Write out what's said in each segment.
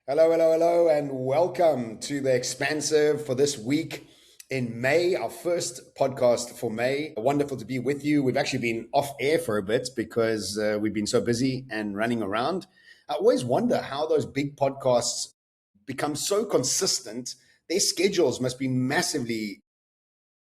Hello, hello, hello, and welcome to the Expansive for this week in May, our first podcast for May. Wonderful to be with you. We've actually been off air for a bit because we've been so busy and running around. I always wonder how those big podcasts become so consistent. Their schedules must be massively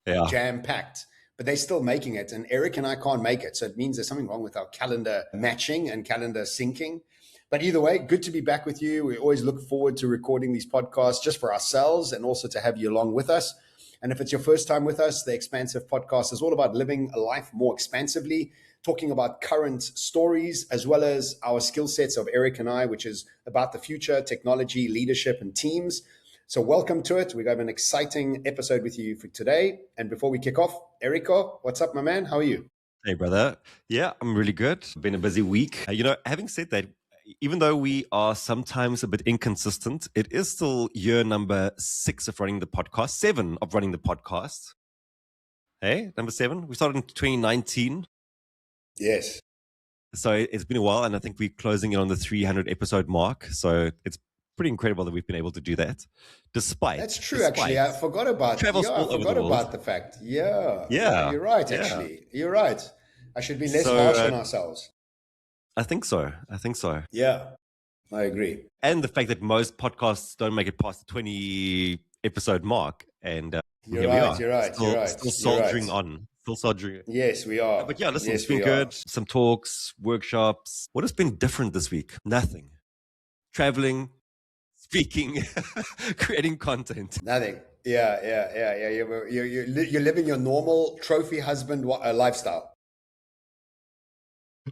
Yeah. jam packed, but they're still making it. And Eric and I can't make it. So it means there's something wrong with our calendar matching and calendar syncing. But either way, good to be back with you. We always look forward to recording these podcasts just for ourselves and also to have you along with us. And if it's your first time with us, the Expansive Podcast is all about living a life more expansively, talking about current stories, as well as our skill sets of Eric and I, which is about the future, technology, leadership, and teams. So welcome to it. We have an exciting episode with you for today. And before we kick off, Erico, what's up, my man? How are you? Hey, brother. Yeah, I'm really good. Been a busy week. Having said that, even though we are sometimes a bit inconsistent, it is still year number 6 of running the podcast, 7 of running the podcast. Hey, number 7. We started in 2019. Yes. So it's been a while, and I think we're closing in on the 300 episode mark. So it's pretty incredible that we've been able to do that, That's true, actually. I forgot about travels all over the world. the fact. Yeah, Yeah, you're right, yeah. actually. You're right. I should be less So harsh on ourselves. I think so. I think so. Yeah, I agree. And the fact that most podcasts don't make it past the 20 episode mark. And You're here we right, are, you're right, you're right, still you're right. soldiering on, still soldiering. Yes, we are. But yeah, listen, Yes, it's been we are. good. Some talks, workshops. What has been different this week? Nothing. Traveling, speaking, creating content. Nothing. Yeah. You're living your normal trophy husband lifestyle.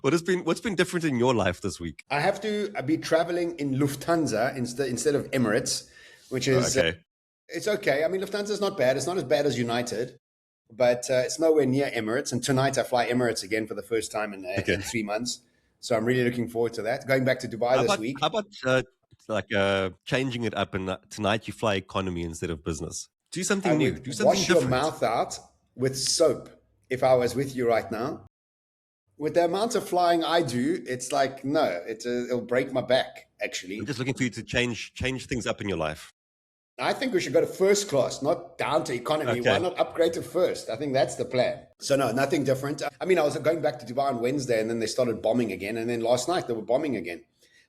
What's been different in your life this week? I have to be traveling in Lufthansa instead of Emirates, which is Okay. it's okay. I mean, Lufthansa is not bad. It's not as bad as United, but it's nowhere near Emirates. And tonight I fly Emirates again for the first time in 3 months. So I'm really looking forward to that. Going back to Dubai this week. How about changing it up and tonight you fly economy instead of business? Do something I new. would Do something wash different. your mouth out with soap if I was with you right now. With the amount of flying I do, it's like, no, it'll break my back, actually. I'm just looking for you to change things up in your life. I think we should go to first class, not down to economy. Okay. Why not upgrade to first? I think that's the plan. So no, nothing different. I mean, I was going back to Dubai on Wednesday, and then they started bombing again, and then last night they were bombing again.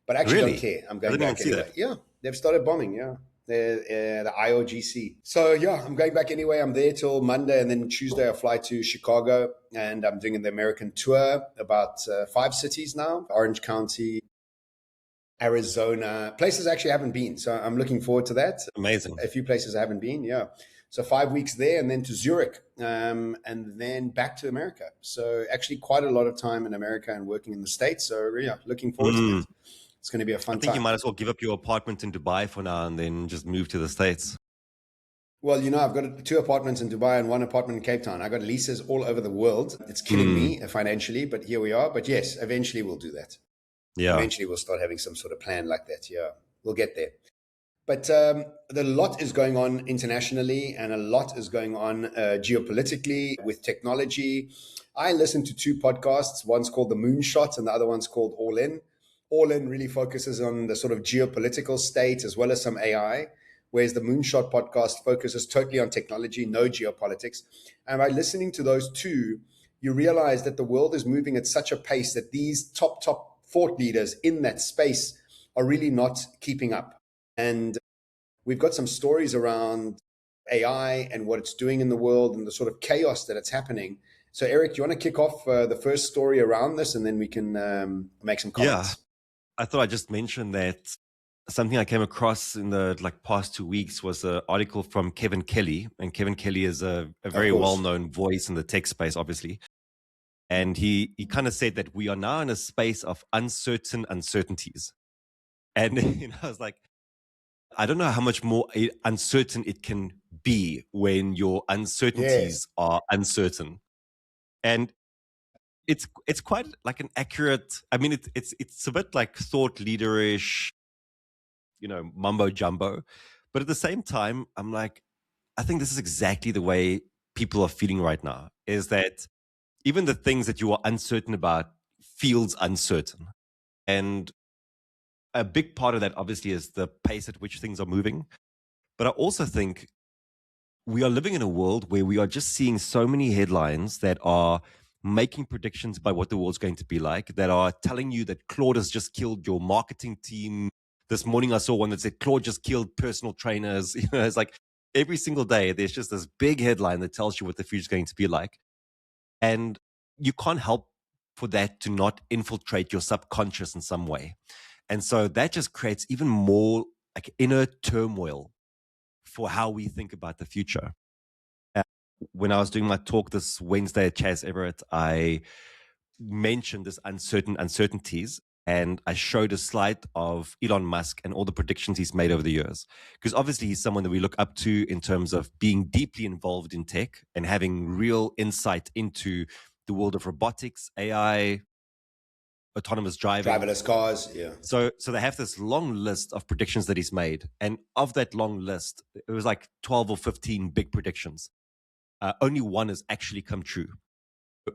But I actually Really? don't care. I'm I going didn't back even see anyway. that. Yeah, they've started bombing. Yeah, the IOGC. So yeah, I'm going back anyway. I'm there till Monday, and then Tuesday I fly to Chicago, and I'm doing the American tour, about 5 cities now: Orange County, Arizona, places I actually haven't been. So I'm looking forward to that. Amazing. A few places I haven't been, yeah. So 5 weeks there, and then to Zurich, and then back to America. So actually quite a lot of time in America and working in the States. So yeah, looking forward to that. It's going to be a fun I think time. you might as well give up your apartment in Dubai for now and then just move to the States. Well, I've got 2 apartments in Dubai and 1 apartment in Cape Town. I got leases all over the world. It's killing me financially, but here we are. But yes, eventually we'll do that. Yeah. Eventually we'll start having some sort of plan like that. Yeah, we'll get there. But the lot is going on internationally, and a lot is going on geopolitically with technology. I listen to 2 podcasts. One's called The Moonshot, and the other one's called All In. All In really focuses on the sort of geopolitical state as well as some AI, whereas the Moonshot podcast focuses totally on technology, no geopolitics. And by listening to those 2, you realize that the world is moving at such a pace that these top thought leaders in that space are really not keeping up. And we've got some stories around AI and what it's doing in the world and the sort of chaos that it's happening. So, Eric, do you want to kick off the first story around this, and then we can make some comments? Yeah. I thought I'd just mention that something I came across in the past 2 weeks was an article from Kevin Kelly. And Kevin Kelly is a very well-known voice in the tech space, obviously. And he kind of said that we are now in a space of uncertain uncertainties. And I was like, I don't know how much more uncertain it can be when your uncertainties are uncertain. And it's quite like an accurate, I mean, it's a bit like thought leaderish, mumbo jumbo. But at the same time, I'm like, I think this is exactly the way people are feeling right now, is that even the things that you are uncertain about feels uncertain. And a big part of that obviously is the pace at which things are moving. But I also think we are living in a world where we are just seeing so many headlines that are making predictions about what the world's going to be like, that are telling you that Claude has just killed your marketing team. This morning I saw one that said Claude just killed personal trainers. It's like every single day there's just this big headline that tells you what the future is going to be like. And you can't help for that to not infiltrate your subconscious in some way. And so that just creates even more like inner turmoil for how we think about the future. When I was doing my talk this Wednesday at Chas Everett, I mentioned this uncertainties, and I showed a slide of Elon Musk and all the predictions he's made over the years. Because obviously he's someone that we look up to in terms of being deeply involved in tech and having real insight into the world of robotics, AI, autonomous driving, driverless cars. Yeah. So they have this long list of predictions that he's made. And of that long list, it was like 12 or 15 big predictions. Only one has actually come true.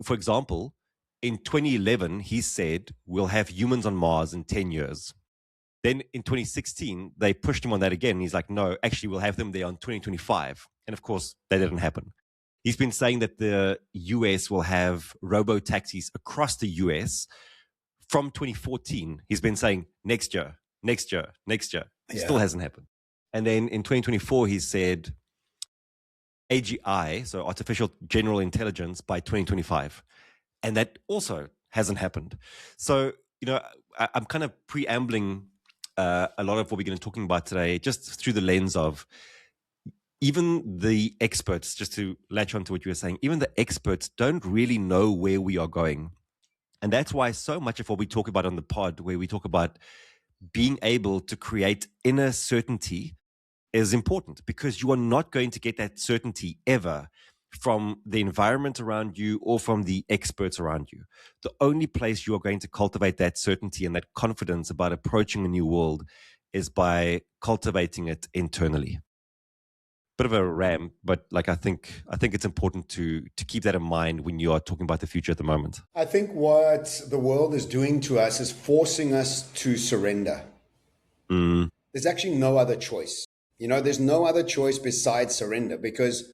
For example, in 2011, he said, we'll have humans on Mars in 10 years. Then in 2016, they pushed him on that again. He's like, no, actually, we'll have them there on 2025. And of course, that didn't happen. He's been saying that the US will have robo-taxis across the US from 2014. He's been saying next year, next year, next year. It still hasn't happened. And then in 2024, he said AGI, so artificial general intelligence, by 2025. And that also hasn't happened. So, I'm kind of preambling a lot of what we're going to be talking about today, just through the lens of even the experts, just to latch on to what you were saying, even the experts don't really know where we are going. And that's why so much of what we talk about on the pod, where we talk about being able to create inner certainty, is important, because you are not going to get that certainty ever from the environment around you or from the experts around you. The only place you are going to cultivate that certainty and that confidence about approaching a new world is by cultivating it internally. Bit of a ram, but like I think it's important to keep that in mind when you are talking about the future at the moment. I think what the world is doing to us is forcing us to surrender. There's actually no other choice. There's no other choice besides surrender, because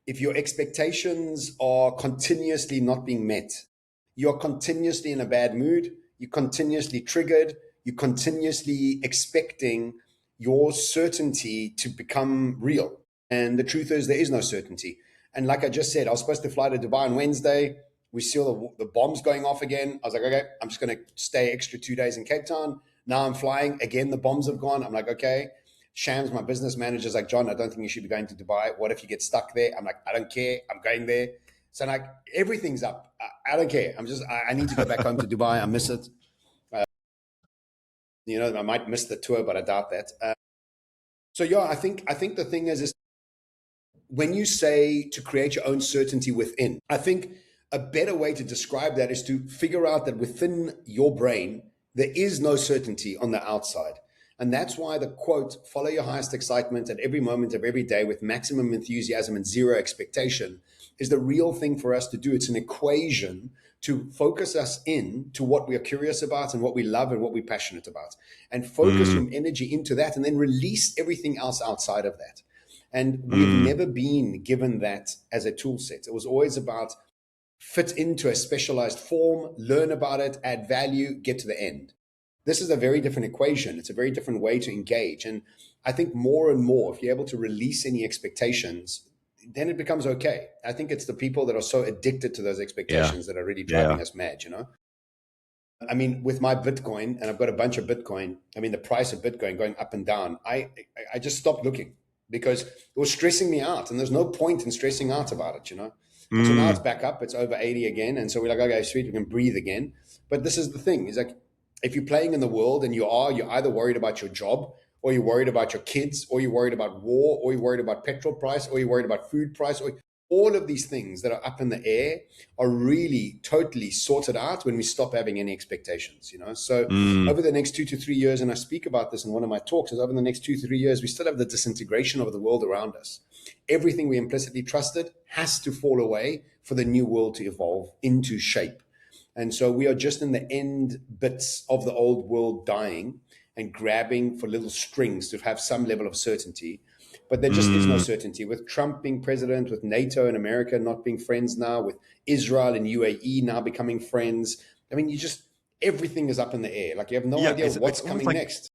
if your expectations are continuously not being met, you're continuously in a bad mood, you're continuously triggered, you're continuously expecting your certainty to become real. And the truth is, there is no certainty. And like I just said, I was supposed to fly to Dubai on Wednesday. We see all the bombs going off again. I was like, okay, I'm just going to stay extra 2 days in Cape Town. Now I'm flying again. The bombs have gone. I'm like, okay. Shams, my business manager, is like, John, I don't think you should be going to Dubai. What if you get stuck there? I'm like, I don't care. I'm going there. So like, everything's up. I don't care. I need to go back home to Dubai. I miss it. I might miss the tour, but I doubt that. So yeah, I think the thing is when you say to create your own certainty within, I think a better way to describe that is to figure out that within your brain, there is no certainty on the outside. And that's why the quote, follow your highest excitement at every moment of every day with maximum enthusiasm and zero expectation, is the real thing for us to do. It's an equation to focus us in to what we are curious about and what we love and what we're passionate about, and focus your energy into that, and then release everything else outside of that. And we've never been given that as a tool set. It was always about fit into a specialized form, learn about it, add value, get to the end. This is a very different equation. It's a very different way to engage. And I think more and more, if you're able to release any expectations, then it becomes okay. I think it's the people that are so addicted to those expectations that are really driving us mad, I mean, with my Bitcoin, and I've got a bunch of Bitcoin, I mean, the price of Bitcoin going up and down, I just stopped looking because it was stressing me out. And there's no point in stressing out about it, And so now it's back up, it's over 80 again. And so we're like, okay, sweet, we can breathe again. But this is the thing, is like, if you're playing in the world and you're either worried about your job, or you're worried about your kids, or you're worried about war, or you're worried about petrol price, or you're worried about food price, or all of these things that are up in the air are really totally sorted out when we stop having any expectations, So over the next 2 to 3 years, and I speak about this in one of my talks, is over the next 2 to 3 years, we still have the disintegration of the world around us. Everything we implicitly trusted has to fall away for the new world to evolve into shape. And so we are just in the end bits of the old world dying. and grabbing for little strings to have some level of certainty. But there just is no certainty. With Trump being president, with NATO and America not being friends now, with Israel and UAE now becoming friends, I mean, everything is up in the air. Like, you have no idea what's coming next.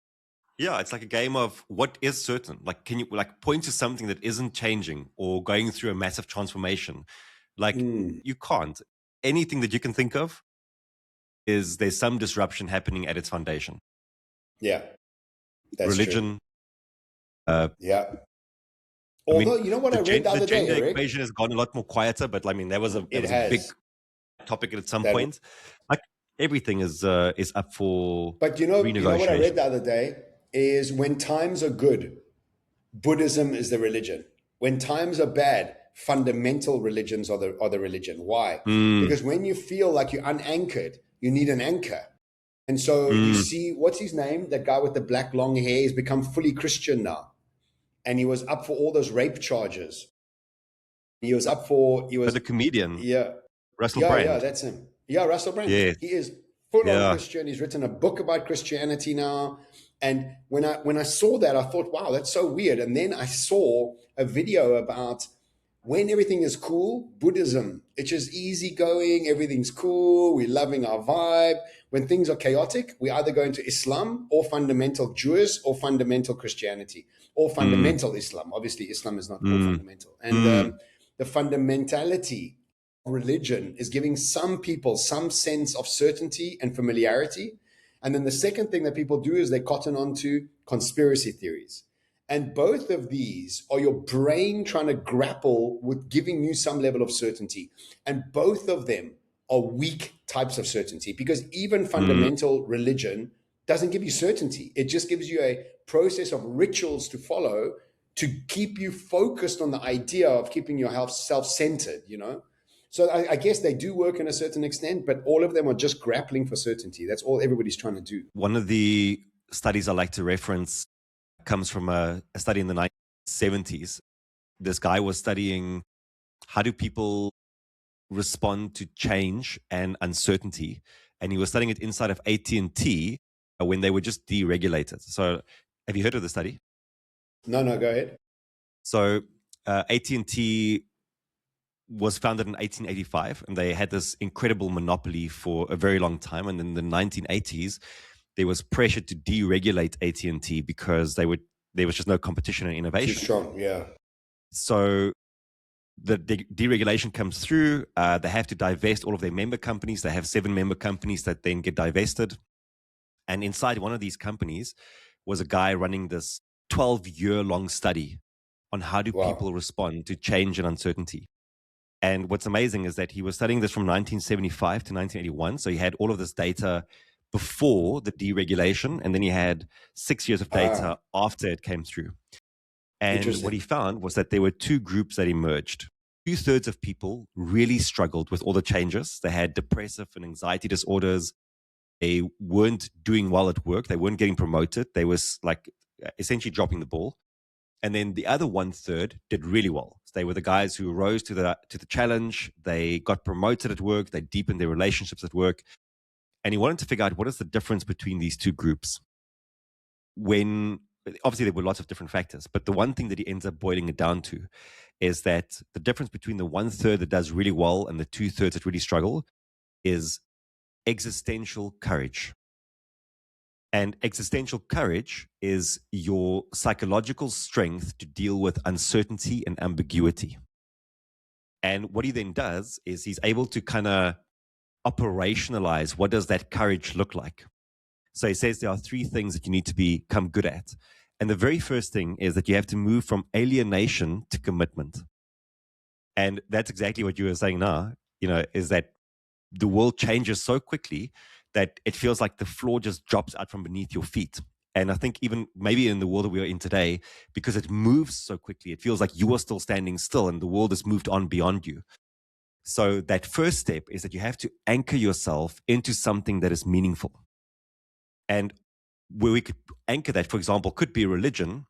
Yeah, it's like a game of what is certain. Like, can you like point to something that isn't changing or going through a massive transformation? Like, you can't. Anything that you can think of is there's some disruption happening at its foundation. Yeah, that's religion. Yeah. Although, you know what I read the other day, the gender Eric? equation has gone a lot more quieter, but I mean, that was a big topic at some point. Like, everything is up for But you know what I read the other day is, when times are good, Buddhism is the religion. When times are bad, fundamental religions are the religion. Why? Because when you feel like you're unanchored, you need an anchor. And so you see, what's his name? That guy with the black long hair, he's become fully Christian now. And he was up for all those rape charges. He was the comedian. Yeah. Russell Brand. Yeah, that's him. Yeah, Russell Brand. Yeah. He is full on Christian. He's written a book about Christianity now. And when I saw that, I thought, wow, that's so weird. And then I saw a video about when everything is cool, Buddhism. It's just easygoing. Everything's cool. We're loving our vibe. When things are chaotic, we either go into Islam or fundamental Jewish or fundamental Christianity or fundamental Islam. Obviously, Islam is not all fundamental. And the fundamentality of religion is giving some people some sense of certainty and familiarity. And then the second thing that people do is they cotton onto conspiracy theories. And both of these are your brain trying to grapple with giving you some level of certainty. And both of them are weak types of certainty, because even fundamental religion doesn't give you certainty. It just gives you a process of rituals to follow to keep you focused on the idea of keeping your self-centered, you know? So I guess they do work in a certain extent, but all of them are just grappling for certainty. That's all everybody's trying to do. One of the studies I like to reference comes from a study in the 1970s. This guy was studying how do people respond to change and uncertainty, and he was studying it inside of AT&T when they were just deregulated. So have you heard of the study? No, go ahead. So AT&T was founded in 1885, and they had this incredible monopoly for a very long time. And in the 1980s, there was pressure to deregulate AT&T because there was just no competition and innovation. Too strong, yeah. So the deregulation comes through. They have to divest all of their member companies. They have 7 member companies that then get divested. And inside one of these companies was a guy running this 12-year-long study on how do people respond to change and uncertainty. And what's amazing is that he was studying this from 1975 to 1981. So he had all of this data before the deregulation, and then he had 6 years of data after it came through. And what he found was that there were 2 groups that emerged. 2/3 of people really struggled with all the changes. They had depressive and anxiety disorders. They weren't doing well at work. They weren't getting promoted. They was like essentially dropping the ball. And then the other 1/3 did really well. They were the guys who rose to the challenge. They got promoted at work. They deepened their relationships at work. And he wanted to figure out what is the difference between these 2 groups. When obviously there were lots of different factors, but the one thing that he ends up boiling it down to is that the difference between the 1/3 that does really well and the 2/3 that really struggle is existential courage. And existential courage is your psychological strength to deal with uncertainty and ambiguity. And what he then does is he's able to kind of operationalize what does that courage look like. So he says there are 3 things that you need to become good at. And the very first thing is that you have to move from alienation to commitment. And that's exactly what you were saying now, is that the world changes so quickly that it feels like the floor just drops out from beneath your feet. And I think even maybe in the world that we are in today, because it moves so quickly, it feels like you are still standing still and the world has moved on beyond you. So that first step is that you have to anchor yourself into something that is meaningful. And where we could anchor that, for example, could be religion,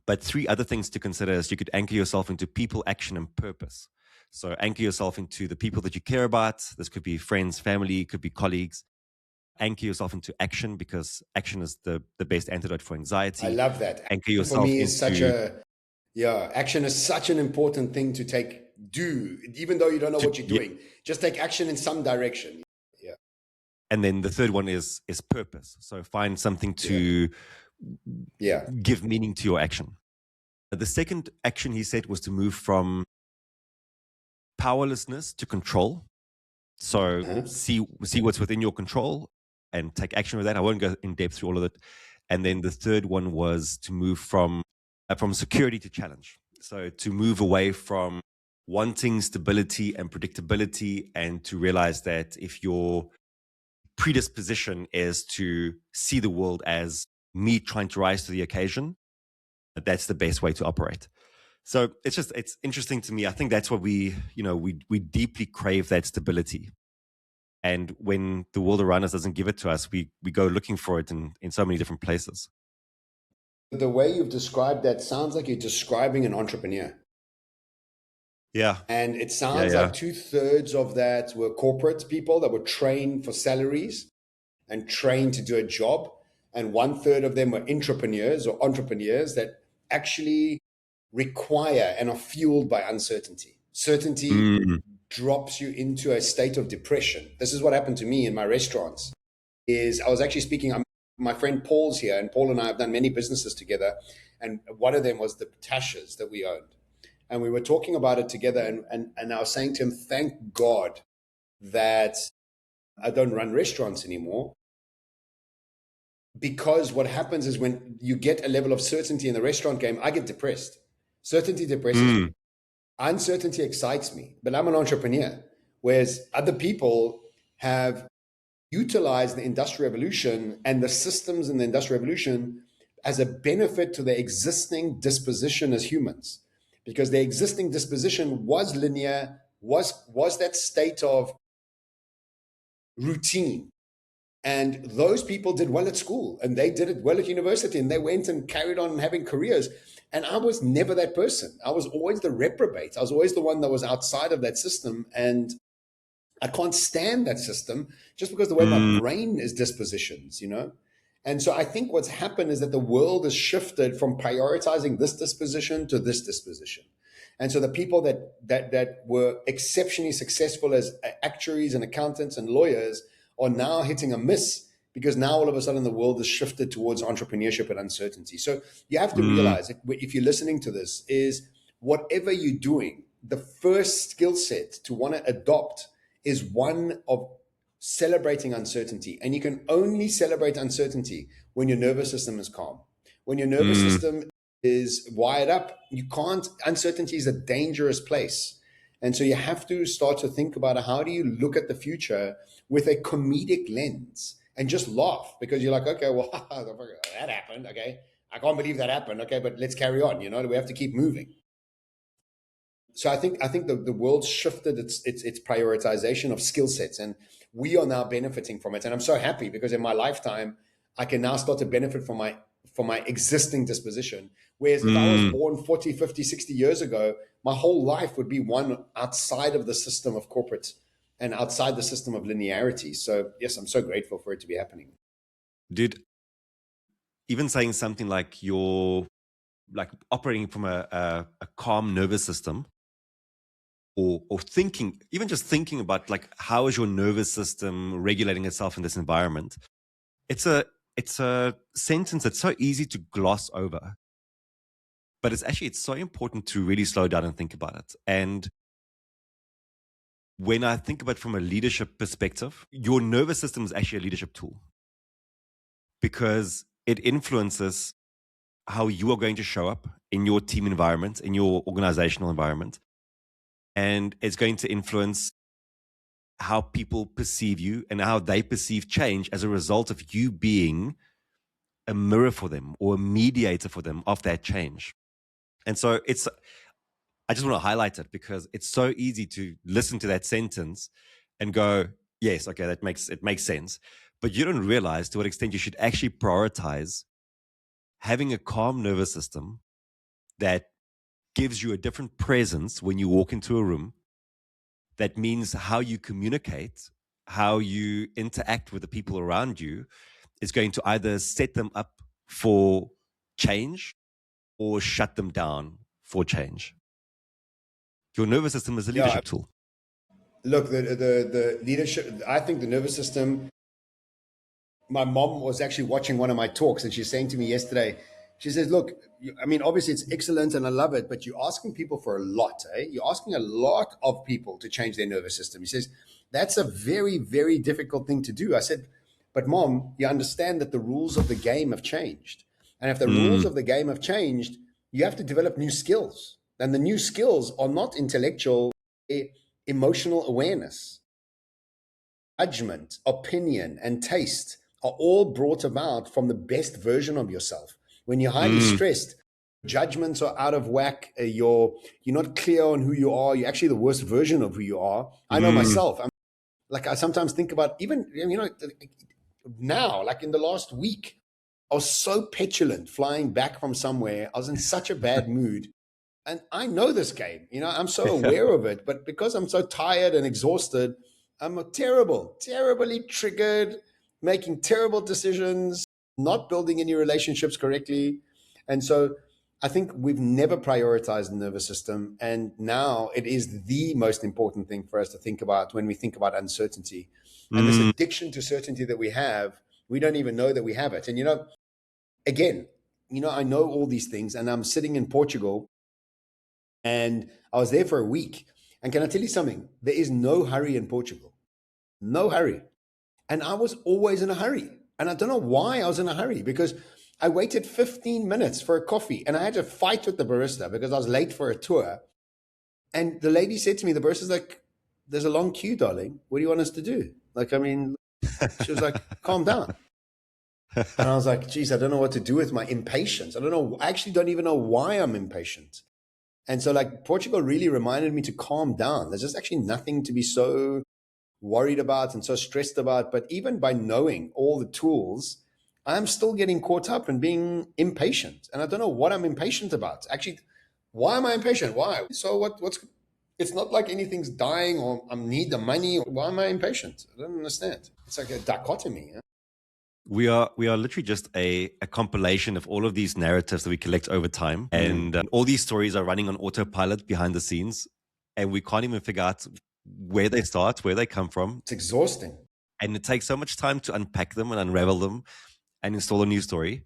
but 3 other things to consider is you could anchor yourself into people, action, and purpose. So anchor yourself into the people that you care about. This could be friends, family, could be colleagues. anchor yourself into action, because action is the best antidote for anxiety. I love that. Anchor Action for yourself me is such into a, yeah, action is such an important thing to do, even though you don't know what you're doing. Just take action in some direction. Yeah. And then the third one is purpose. So find something to give meaning to your action. The second action he said was to move from powerlessness to control. So see what's within your control and take action with that. I won't go in depth through all of it. And then the third one was to move from security to challenge. So to move away from wanting stability and predictability, and to realize that if your predisposition is to see the world as me trying to rise to the occasion, that's the best way to operate. So it's interesting to me. I think that's what we deeply crave, that stability. And when the world around us doesn't give it to us, we go looking for it in so many different places. The way you've described that sounds like you're describing an entrepreneur. Yeah. And it sounds like 2/3 of that were corporate people that were trained for salaries and trained to do a job. And 1/3 of them were entrepreneurs that actually require and are fueled by uncertainty. Certainty drops you into a state of depression. This is what happened to me in my restaurants. I was actually speaking, my friend Paul's here, and Paul and I have done many businesses together. And one of them was the Tashes that we owned. And we were talking about it together. And I was saying to him, thank God that I don't run restaurants anymore. Because what happens is when you get a level of certainty in the restaurant game, I get depressed. Certainty depresses me. Uncertainty excites me, but I'm an entrepreneur. Whereas other people have utilized the Industrial Revolution and the systems in the Industrial Revolution as a benefit to their existing disposition as humans. Because their existing disposition was linear, was that state of routine. And those people did well at school, and they did it well at university, and they went and carried on having careers. And I was never that person. I was always the reprobate. I was always the one that was outside of that system. And I can't stand that system just because the way my brain is dispositions, And so I think what's happened is that the world has shifted from prioritizing this disposition to this disposition. And so the people that were exceptionally successful as actuaries and accountants and lawyers are now hitting a miss, because now all of a sudden the world has shifted towards entrepreneurship and uncertainty. So you have to realize, if you're listening to this, is whatever you're doing, the first skill set to want to adopt is one of celebrating uncertainty. And you can only celebrate uncertainty when your nervous system is calm. When your nervous system is wired up, uncertainty is a dangerous place. And so you have to start to think about how do you look at the future with a comedic lens and just laugh, because you're like, okay, well, that happened. Okay. I can't believe that happened. Okay. But let's carry on. We have to keep moving. So I think the world shifted its prioritization of skill sets, and we are now benefiting from it. And I'm so happy, because in my lifetime, I can now start to benefit from my existing disposition. Whereas if I was born 40, 50, 60 years ago, my whole life would be one outside of the system of corporate and outside the system of linearity. So yes, I'm so grateful for it to be happening. Dude, even saying something like you're like operating from a calm nervous system, or thinking, even just thinking about like, how is your nervous system regulating itself in this environment? It's a sentence that's so easy to gloss over, but it's so important to really slow down and think about it. And when I think about it from a leadership perspective, your nervous system is actually a leadership tool, because it influences how you are going to show up in your team environment, in your organizational environment. And it's going to influence how people perceive you and how they perceive change as a result of you being a mirror for them or a mediator for them of that change. And so I just want to highlight it, because it's so easy to listen to that sentence and go, yes, okay, it makes sense. But you don't realize to what extent you should actually prioritize having a calm nervous system that gives you a different presence when you walk into a room. That means how you communicate, how you interact with the people around you is going to either set them up for change or shut them down for change. Your nervous system is a leadership tool. Look, the leadership, I think the nervous system, my mom was actually watching one of my talks and she's saying to me yesterday, she says, look, I mean, obviously it's excellent and I love it, but you're asking people for a lot, eh? You're asking a lot of people to change their nervous system. He says, that's a very, very difficult thing to do. I said, but mom, you understand that the rules of the game have changed. And if the rules of the game have changed, you have to develop new skills. And the new skills are not intellectual, emotional awareness, judgment, opinion, and taste are all brought about from the best version of yourself. When you're highly stressed, judgments are out of whack. You're not clear on who you are. You're actually the worst version of who you are. I know myself. I sometimes think about even, now, like in the last week, I was so petulant flying back from somewhere. I was in such a bad mood. And I know this game, I'm so aware of it, but because I'm so tired and exhausted, I'm terribly triggered, making terrible decisions, not building any relationships correctly. And so I think we've never prioritized the nervous system. And now it is the most important thing for us to think about when we think about uncertainty. And this addiction to certainty that we have, we don't even know that we have it. And, again, I know all these things and I'm sitting in Portugal and I was there for a week. And can I tell you something? There is no hurry in Portugal. No hurry. And I was always in a hurry. And I don't know why I was in a hurry, because I waited 15 minutes for a coffee and I had to fight with the barista because I was late for a tour. And the lady said to me, the barista's like, there's a long queue, darling. What do you want us to do? She was like, calm down. And I was like, geez, I don't know what to do with my impatience. I actually don't even know why I'm impatient. And so Portugal really reminded me to calm down. There's just actually nothing to be so worried about and so stressed about. But even by knowing all the tools, I'm still getting caught up and being impatient. And I don't know what I'm impatient about. Actually, why am I impatient? Why? So it's not like anything's dying or I need the money. Why am I impatient? I don't understand. It's like a dichotomy. Yeah? We are literally just a compilation of all of these narratives that we collect over time. And all these stories are running on autopilot behind the scenes. And we can't even figure out where they start, where they come from. It's exhausting. And it takes so much time to unpack them and unravel them and install a new story.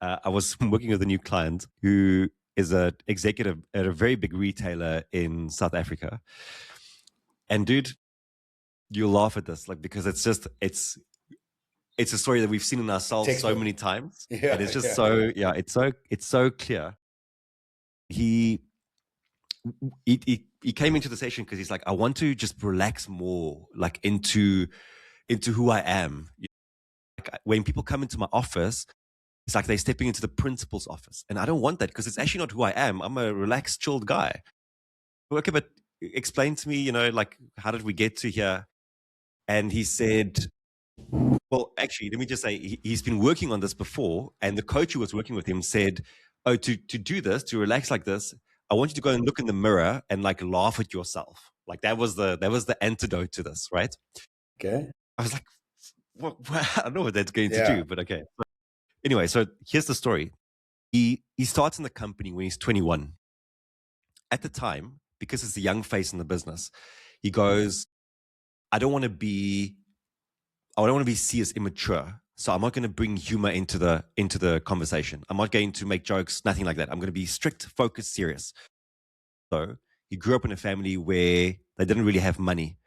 I was working with a new client who is an executive at a very big retailer in South Africa. And dude, you'll laugh at this, because it's a story that we've seen in ourselves so many times. Yeah, and it's just it's so clear. He came into the session because he's like, I want to just relax more, into who I am. When people come into my office, it's like they're stepping into the principal's office. And I don't want that because it's actually not who I am. I'm a relaxed, chilled guy. Okay, but explain to me, how did we get to here? And he said, well, actually, let me just say, he's been working on this before, and the coach who was working with him said, oh, to do this, to relax like this, I want you to go and look in the mirror and laugh at yourself. That was the antidote to this, right? Okay. I was like, well, I don't know what that's going to do, but okay. Anyway, so here's the story. He starts in the company when he's 21. At the time, because it's a young face in the business, he goes, I don't want to be seen as immature. So I'm not going to bring humor into the conversation. I'm not going to make jokes, nothing like that. I'm going to be strict, focused, serious. So he grew up in a family where they didn't really have money.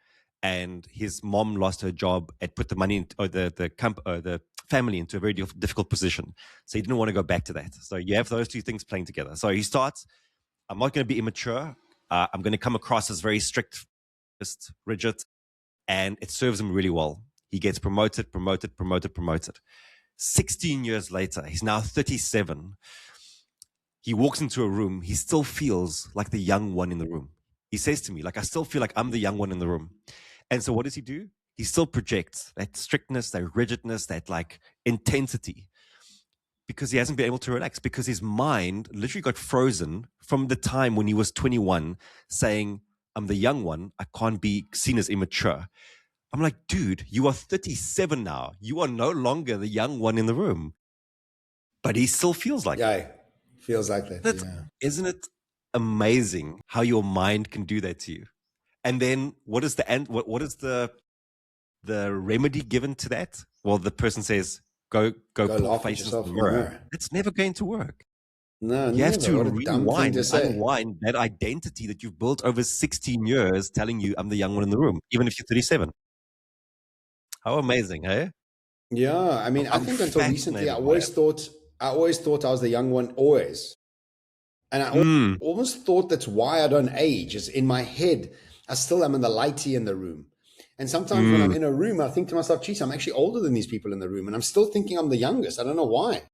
And his mom lost her job and put the money the family into a very difficult position. So he didn't want to go back to that. So you have those two things playing together. So he starts, I'm not going to be immature. I'm going to come across as very strict, just rigid, and it serves him really well. He gets promoted. 16 years later, he's now 37. He walks into a room. He still feels like the young one in the room. He says to me, I still feel like I'm the young one in the room. And so what does he do? He still projects that strictness, that rigidness, that intensity, because he hasn't been able to relax, because his mind literally got frozen from the time when he was 21 saying, I'm the young one. I can't be seen as immature. I'm like, dude, you are 37 now. You are no longer the young one in the room. But he still feels like it. Yeah, feels like that. That's, Yeah. isn't it amazing how your mind can do that to you? And then what is the end? What is the remedy given to that? Well, the person says, go Go pull laugh at faces in yourself the in the mirror. mirror. It's never going to work. No, You have never. to What a dumb thing rewind to and say. unwind that identity that you've built over 16 years telling you I'm the young one in the room, even if you're 37. How amazing, eh? Yeah, I mean, I I'm think until recently, fascinated by it. I always thought I was the young one, always, and Mm, almost thought that's why I don't age. Is in my head, I still am in the lighty in the room, and sometimes when I'm mm, in a room, I think to myself, "Geez, I'm actually older than these people in the room," and I'm still thinking I'm the youngest. I don't know why.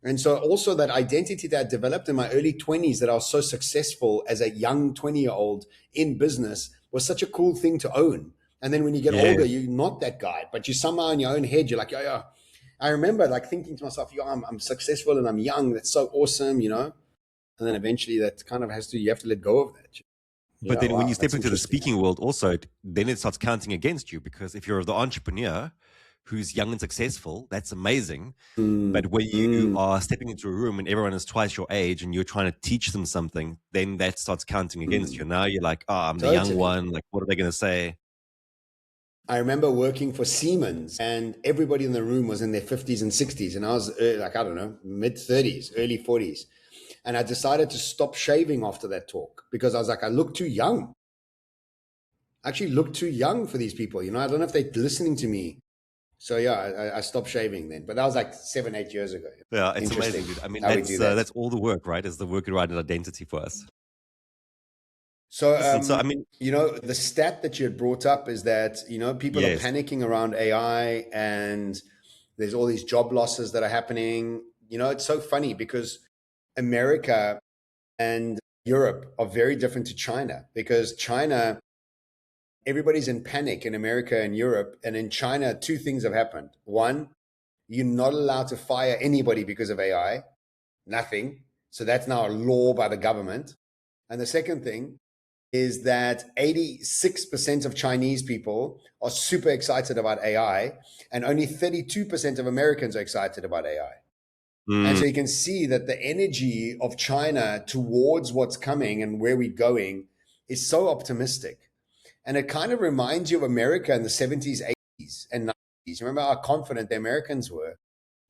And so also that identity that I developed in my early 20s, that I was so successful as a young 20-year-old in business, was such a cool thing to own. And then when you get yeah. older, you're not that guy, but you somehow in your own head, you're like, yeah, yeah. I remember like thinking to myself, yeah, I'm successful and I'm young. That's so awesome, you know? And then eventually that kind of you have to let go of that. But Yeah, then when you wow, step that's into the interesting. speaking world, also, then it starts counting against you because if you're the entrepreneur who's young and successful, that's amazing. Mm, But when you mm, are stepping into a room and everyone is twice your age and you're trying to teach them something, then that starts counting against you. mm. Now you're like, oh, I'm the young Totally. one. Like, what are they going to say? I remember working for Siemens, and everybody in the room was in their 50s and 60s. And I was like, I don't know, mid 30s, early 40s. And I decided to stop shaving after that talk because I was like, I look too young. I actually look too young for these people. You know, I don't know if they're listening to me. So yeah, I stopped shaving then. But that was like 7, 8 years ago. Yeah, it's Interesting amazing, dude. I mean, how we do that. that's all the work, right? Is the work around an identity for us. So, Listen, so I mean, you know, the stat that you had brought up is that, you know, people are yes, panicking around AI and there's all these job losses that are happening. You know, it's so funny because America and Europe are very different to China because China, everybody's in panic in America and Europe. And in China, two things have happened. One, you're not allowed to fire anybody because of AI, nothing. So that's now a law by the government. And the second thing is that 86% of Chinese people are super excited about AI, and only 32% of Americans are excited about AI. And mm, so you can see that the energy of China towards what's coming and where we're going is so optimistic. And it kind of reminds you of America in the 70s, 80s, and 90s. Remember how confident the Americans were?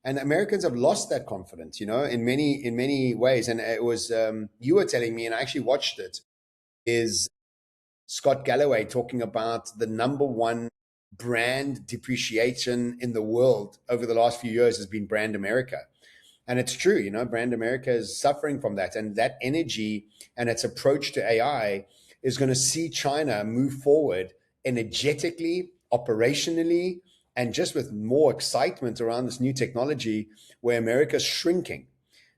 And Americans have lost that confidence, you know, in many ways. And it was you were telling me, and I actually watched it, is Scott Galloway talking about the number one brand depreciation in the world over the last few years has been brand America. And it's true, you know, brand America is suffering from that. And that energy and its approach to AI is going to see China move forward energetically, operationally, and just with more excitement around this new technology where America's shrinking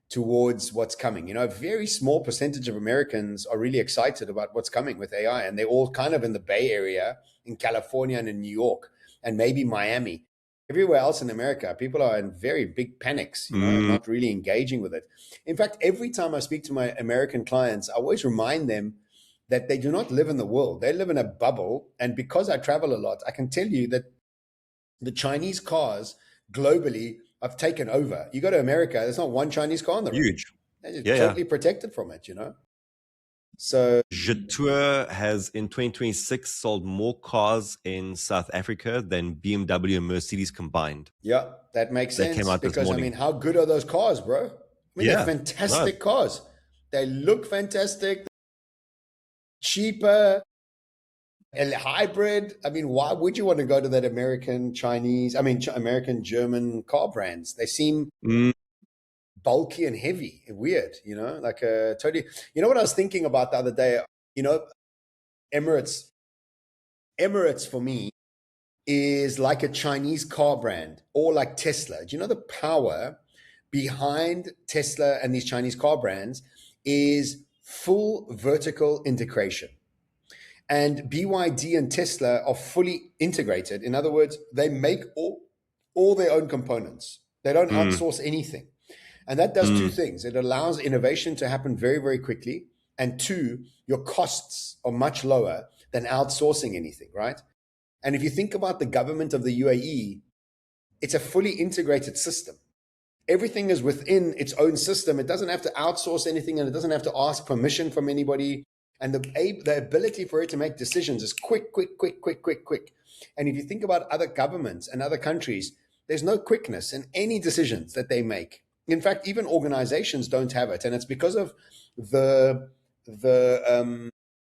towards what's coming. You know, a very small percentage of Americans are really excited about what's coming with AI, and they're all kind of in the Bay Area, in California and in New York, and maybe Miami. Everywhere else in America, people are in very big panics, you know, and mm, not really engaging with it. In fact, every time I speak to my American clients, I always remind them that they do not live in the world. They live in a bubble. And because I travel a lot, I can tell you that the Chinese cars globally have taken over. You go to America, there's not one Chinese car on the road. huge. They're just Yeah, yeah. totally protected from it, you know? So, Jetour has in 2026 sold more cars in South Africa than BMW and Mercedes combined. yeah, that makes That came sense out this because, I mean, morning. how good are those cars, bro? I mean, they're Yeah, no, fantastic cars. They look fantastic, cheaper, a hybrid. I mean, why would you want to go to that American, Chinese, I mean, American, German car brands? They seem mm, bulky and heavy and weird, you know, like totally. You know what I was thinking about the other day? You know, Emirates, Emirates for me is like a Chinese car brand or like Tesla. Do you know the power behind Tesla and these Chinese car brands is full vertical integration. And BYD and Tesla are fully integrated. In other words, they make all their own components. They don't mm, outsource anything. And that does two mm, things. It allows innovation to happen very, very quickly. And two, your costs are much lower than outsourcing anything, right? And if you think about the government of the UAE, it's a fully integrated system. Everything is within its own system. It doesn't have to outsource anything, and it doesn't have to ask permission from anybody. And the ability for it to make decisions is quick, quick, quick, quick, quick, quick. And if you think about other governments and other countries, there's no quickness in any decisions that they make. In fact, even organizations don't have it. And it's because of the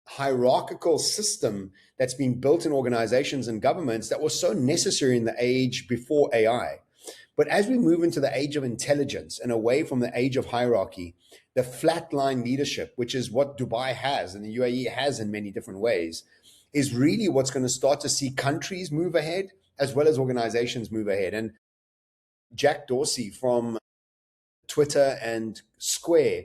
hierarchical system that's been built in organizations and governments that was so necessary in the age before AI. But as we move into the age of intelligence and away from the age of hierarchy, the flatline leadership, which is what Dubai has and the UAE has in many different ways, is really what's going to start to see countries move ahead as well as organizations move ahead. And Jack Dorsey from Twitter and Square,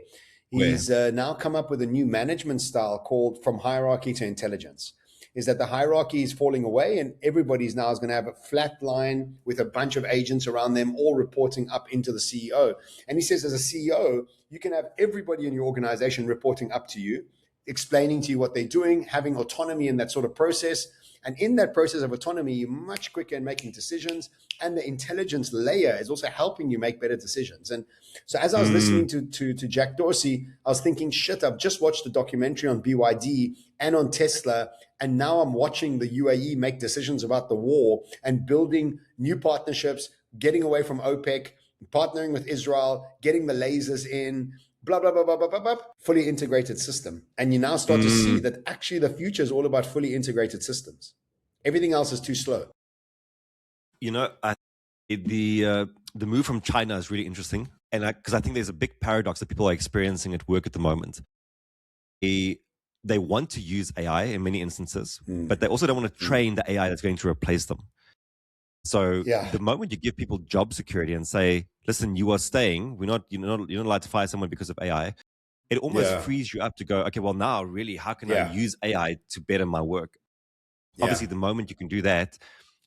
he's now come up with a new management style called From Hierarchy to Intelligence. Is that the hierarchy is falling away and everybody's now is going to have a flat line with a bunch of agents around them all reporting up into the CEO. And he says as a CEO, you can have everybody in your organization reporting up to you, explaining to you what they're doing, having autonomy in that sort of process. And in that process of autonomy, you're much quicker in making decisions. And the intelligence layer is also helping you make better decisions. And so as I was listening to Jack Dorsey, I was thinking, shit, I've just watched a documentary on BYD and on Tesla. And now I'm watching the UAE make decisions about the war and building new partnerships, getting away from OPEC, partnering with Israel, getting the lasers in, blah, blah, blah, blah, blah, blah, blah, fully integrated system. And you now start to see that actually the future is all about fully integrated systems. Everything else is too slow. You know, the move from China is really interesting. And because I think there's a big paradox that people are experiencing at work at the moment. They want to use AI in many instances, but they also don't want to train the AI that's going to replace them. So the moment you give people job security and say, listen, you are staying, you're not allowed to fire someone because of AI, it almost frees you up to go, okay, well now really, how can I use AI to better my work? Obviously, the moment you can do that,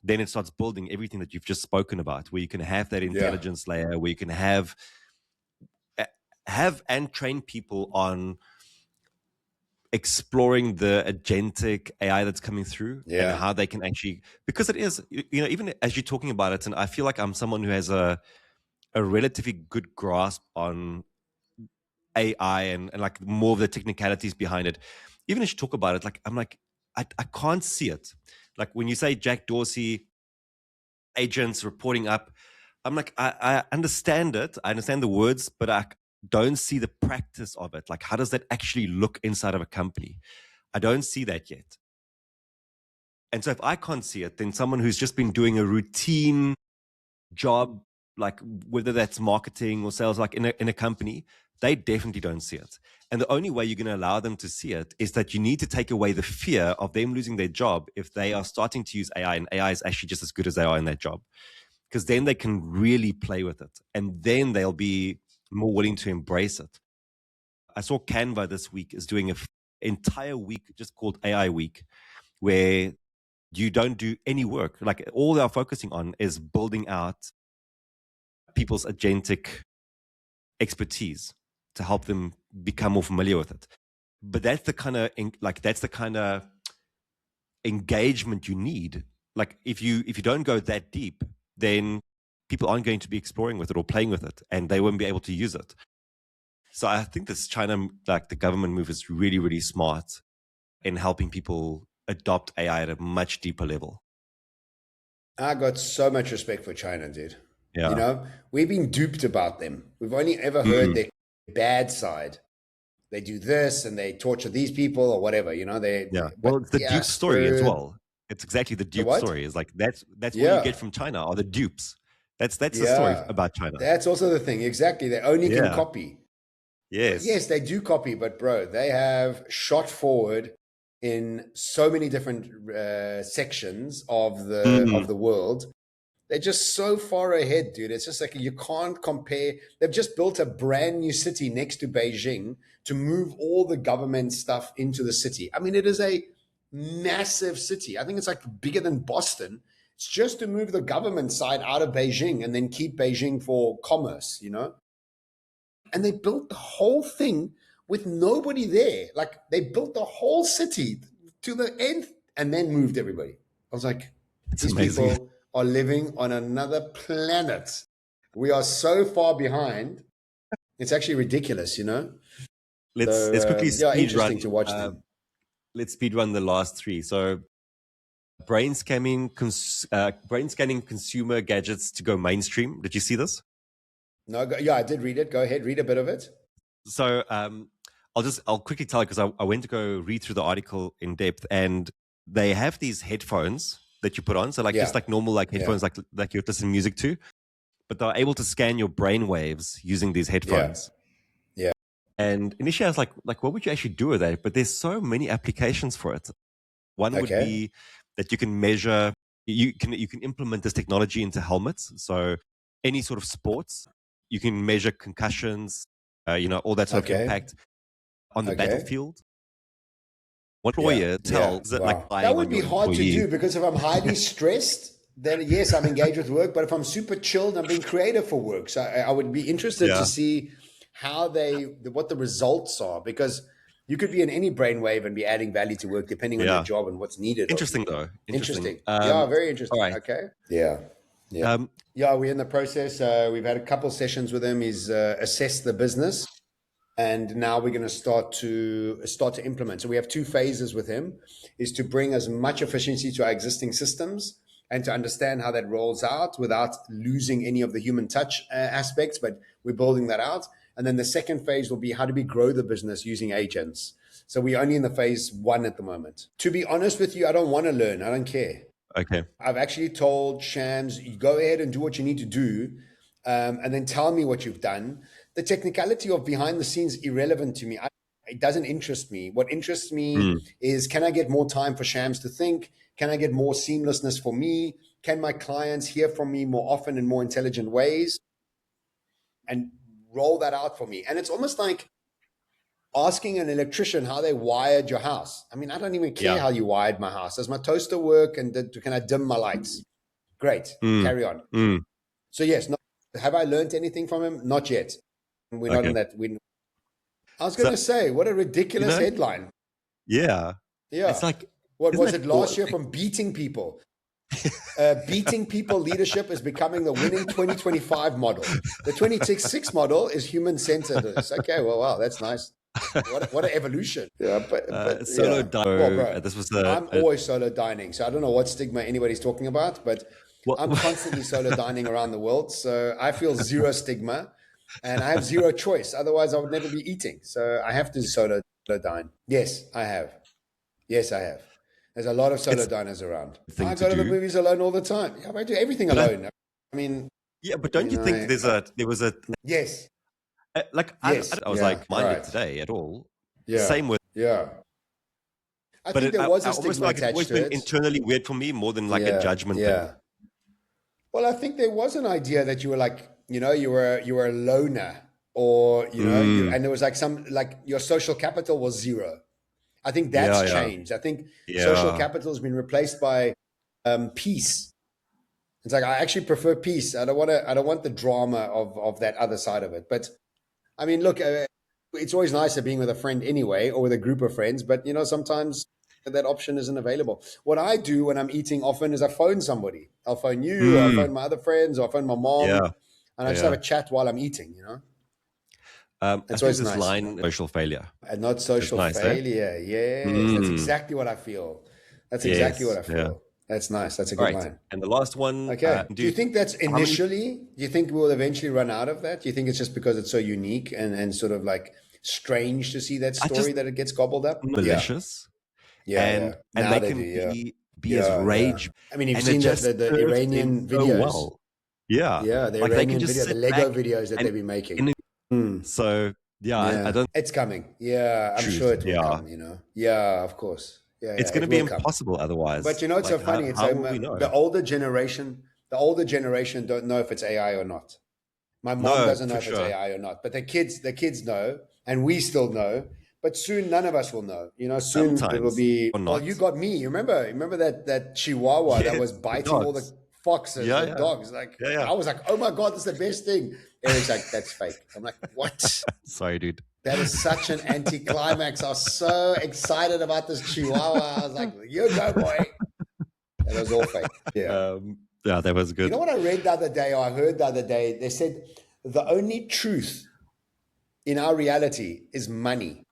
then it starts building everything that you've just spoken about, where you can have that intelligence layer, where you can have and train people on exploring the agentic AI that's coming through and how they can actually, because it is, even as you're talking about it, and I feel like I'm someone who has a relatively good grasp on AI and like more of the technicalities behind it. Even as you talk about it, like I'm like, I can't see it. Like when you say Jack Dorsey, agents reporting up, I'm like, I understand it. I understand the words, but I don't see the practice of it. Like, how does that actually look inside of a company? I don't see that yet. And so if I can't see it, then someone who's just been doing a routine job, like whether that's marketing or sales, like in a company, they definitely don't see it. And the only way you're going to allow them to see it is that you need to take away the fear of them losing their job if they are starting to use AI and AI is actually just as good as they are in that job. Because then they can really play with it and then they'll be more willing to embrace it. I saw Canva this week is doing an entire week just called AI Week, where you don't do any work. Like all they're focusing on is building out people's agentic expertise to help them become more familiar with it. But that's the kind of engagement you need. Like if you don't go that deep, then people aren't going to be exploring with it or playing with it, and they won't be able to use it. So I think this China, like the government move, is really, really smart in helping people adopt AI at a much deeper level. I got so much respect for China, dude. Yeah. We've been duped about them. We've only ever heard their bad side. They do this and they torture these people or whatever, Well, it's the dupe story as well. It's exactly the dupe story. It's like that's what you get from China are the dupes. That's the story about China. That's also the thing. Exactly. They only can copy. Yes. But yes, they do copy, but bro, they have shot forward in so many different sections of the world. They're just so far ahead, dude. It's just like you can't compare. They've just built a brand new city next to Beijing to move all the government stuff into the city. I mean, it is a massive city. I think it's like bigger than Boston. It's just to move the government side out of Beijing and then keep Beijing for commerce, And they built the whole thing with nobody there. Like they built the whole city to the end and then moved everybody. I was like, It's These amazing. people are living on another planet. We are so far behind. It's actually ridiculous, you know? Let's quickly interesting to watch them. Let's speed run the last three. So brain scanning consumer gadgets to go mainstream. Did you see this? No, I did read it. Go ahead, read a bit of it. So I'll quickly tell you, because I went to go read through the article in depth, and they have these headphones that you put on. So just like normal headphones, like you listen music to, but they're able to scan your brain waves using these headphones. Yeah. And initially I was like, what would you actually do with that? But there's so many applications for it. One would be that you can measure, you can implement this technology into helmets. So any sort of sports, you can measure concussions, all that sort of impact on the battlefield. One employer tells that would be hard to do, because if I'm highly stressed, then yes, I'm engaged with work. But if I'm super chilled, I'm being creative for work. So I would be interested to see what the results are, because you could be in any brainwave and be adding value to work depending on your job and what's needed. Interesting though. Interesting. Very interesting. All right. Okay. Yeah. We're in the process. We've had a couple sessions with him. He's assessed the business, and now we're going to start to implement. So we have two phases with him: is to bring as much efficiency to our existing systems and to understand how that rolls out without losing any of the human touch aspects. But we're building that out. And then the second phase will be, how do we grow the business using agents? So we're only in the phase 1 at the moment. To be honest with you, I don't want to learn. I don't care. Okay. I've actually told Shams, you go ahead and do what you need to do, and then tell me what you've done. The technicality of behind the scenes is irrelevant to me. It doesn't interest me. What interests me is, can I get more time for Shams to think? Can I get more seamlessness for me? Can my clients hear from me more often in more intelligent ways? And roll that out for me. And it's almost like asking an electrician how they wired your house. I mean, I don't even care how you wired my house. Does my toaster work, and can I dim my lights? Great. Carry on. So yes, have I learned anything from him? Not yet. We're not in that. I was going to say, what a ridiculous headline. Yeah. It's like, what was it last year from Beating People? Beating People leadership is becoming the winning 2025 model. The 2026 model is human-centered. Okay, well, wow, that's nice. What an evolution. Yeah, but solo dining. This was I'm always solo dining, so I don't know what stigma anybody's talking about, but I'm constantly solo dining around the world, so I feel zero stigma, and I have zero choice. Otherwise, I would never be eating. So I have to solo dine. Yes, I have. There's a lot of solo diners around. I go to the movies alone all the time. Yeah, I do everything alone. I mean, but don't you think there was a yes. I was minded today at all. Yeah. Same with I think there was a stigma attached to it. It's always been internally weird for me more than a judgment thing. Well, I think there was an idea that you were you were a loner, or and there was your social capital was zero. I think that's changed. I think social capital has been replaced by peace. It's like, I actually prefer peace. I don't want the drama of that other side of it. But I mean, look, it's always nicer being with a friend anyway, or with a group of friends. But sometimes that option isn't available. What I do when I'm eating often is I phone somebody. I'll phone you, or I'll phone my other friends, or I'll phone my mom, and I just have a chat while I'm eating. It's always this line, social failure. And not social failure. Yes, that's exactly what I feel. That's nice. That's a good line. And the last one. Okay. Do you think that's initially, do you think we'll eventually run out of that? Do you think it's just because it's so unique and sort of like strange to see that story that it gets gobbled up? Malicious. And they can be as rage. I mean, you've seen the Iranian videos. So well. Yeah. Yeah, the Iranian video, the Lego videos that they've been making. So I don't. It's coming. Yeah, I'm sure it will come. Yeah, of course. Yeah, it's going to be impossible otherwise. But it's so funny. It's the older generation. The older generation don't know if it's AI or not. My mom doesn't know if it's AI or not. But the kids know, and we still know. But soon, none of us will know. Soon it will be. Well, you got me. Remember that Chihuahua that was biting all the foxes and dogs. I was like, oh my God, that's the best thing. Eric's like, that's fake. I'm like, what? Sorry, dude. That is such an anticlimax. I was so excited about this Chihuahua. I was like, you go, boy. That was all fake. Yeah. Yeah, that was good. You know what I read the other day, or I heard the other day? They said the only truth in our reality is money.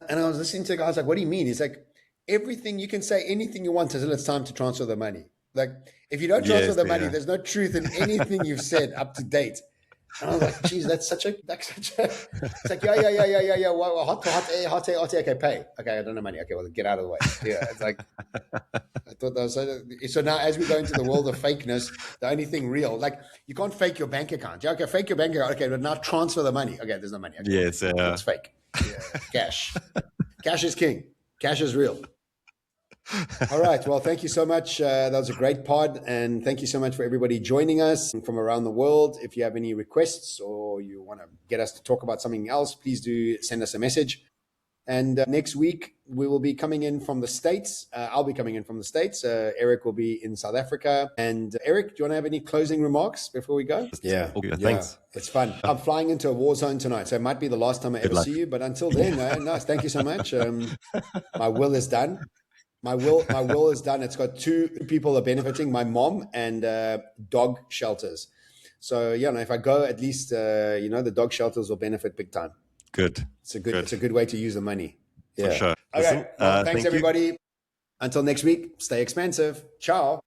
And I was listening to a guy, I was like, what do you mean? He's like, everything, you can say anything you want until it's time to transfer the money. Like, if you don't transfer Yes, the money, yeah. there's no truth in anything you've said up to date. And I was like, geez, that's such a, it's like, yeah. Well, hot, air, okay, pay. Okay, I don't have money. Okay, well, get out of the way. Yeah, it's like, I thought that was so now as we go into the world of fakeness, the only thing real, like you can't fake your bank account. Yeah, okay, fake your bank account. Okay, but now transfer the money. Okay, there's no money. Okay, yes, it's fake. Yeah, cash. Cash is king. Cash is real. All right. Well, thank you so much. That was a great pod. And thank you so much for everybody joining us from around the world. If you have any requests or you want to get us to talk about something else, please do send us a message. And next week, we will be coming in from the States. I'll be coming in from the States. Eric will be in South Africa. And Eric, do you want to have any closing remarks before we go? Yeah. Thanks. It's fun. I'm flying into a war zone tonight, so it might be the last time I ever see you. But until then, nice. Thank you so much. My will is done. My will is done. It's got two people are benefiting, my mom and dog shelters. So, yeah, if I go, at least, the dog shelters will benefit big time. Good. It's a good way to use the money. Yeah. For sure. Okay. Well, thanks, everybody. Until next week, stay expansive. Ciao.